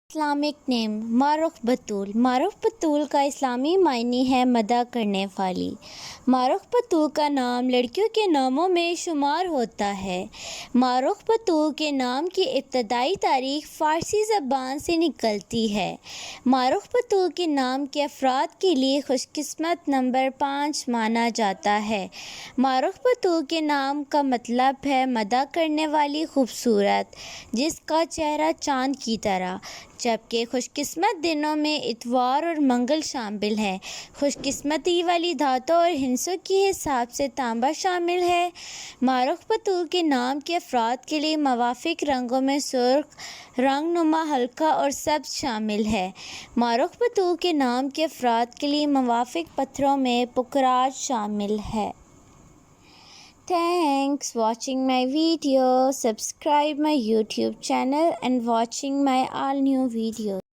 Islamic نیم معروف بطول۔ معروف بطول کا اسلامی معنی ہے مدح کرنے والی۔ معروف بطول کا نام لڑکیوں کے ناموں میں شمار ہوتا ہے۔ معروف بطول کے نام کی ابتدائی تاریخ فارسی زبان سے نکلتی ہے۔ معروف بطول کے نام کے افراد کے لیے خوش قسمت نمبر 5 مانا جاتا ہے۔ معروف بطول کے نام کا مطلب ہے مدح کرنے والی خوبصورت، جس کا چہرہ چاند کی طرح، جبکہ خوش قسمت دنوں میں اتوار اور منگل شامل ہیں۔ خوش قسمتی والی دھاتوں اور ہندسوں کے حساب سے تانبا شامل ہے۔ معروف بطول کے نام کے افراد کے لیے موافق رنگوں میں سرخ رنگ نما ہلکا اور سبز شامل ہے۔ معروف بطول کے نام کے افراد کے لیے موافق پتھروں میں پکراج شامل ہے۔ Thanks watching my video. Subscribe my YouTube channel and watching my all new videos.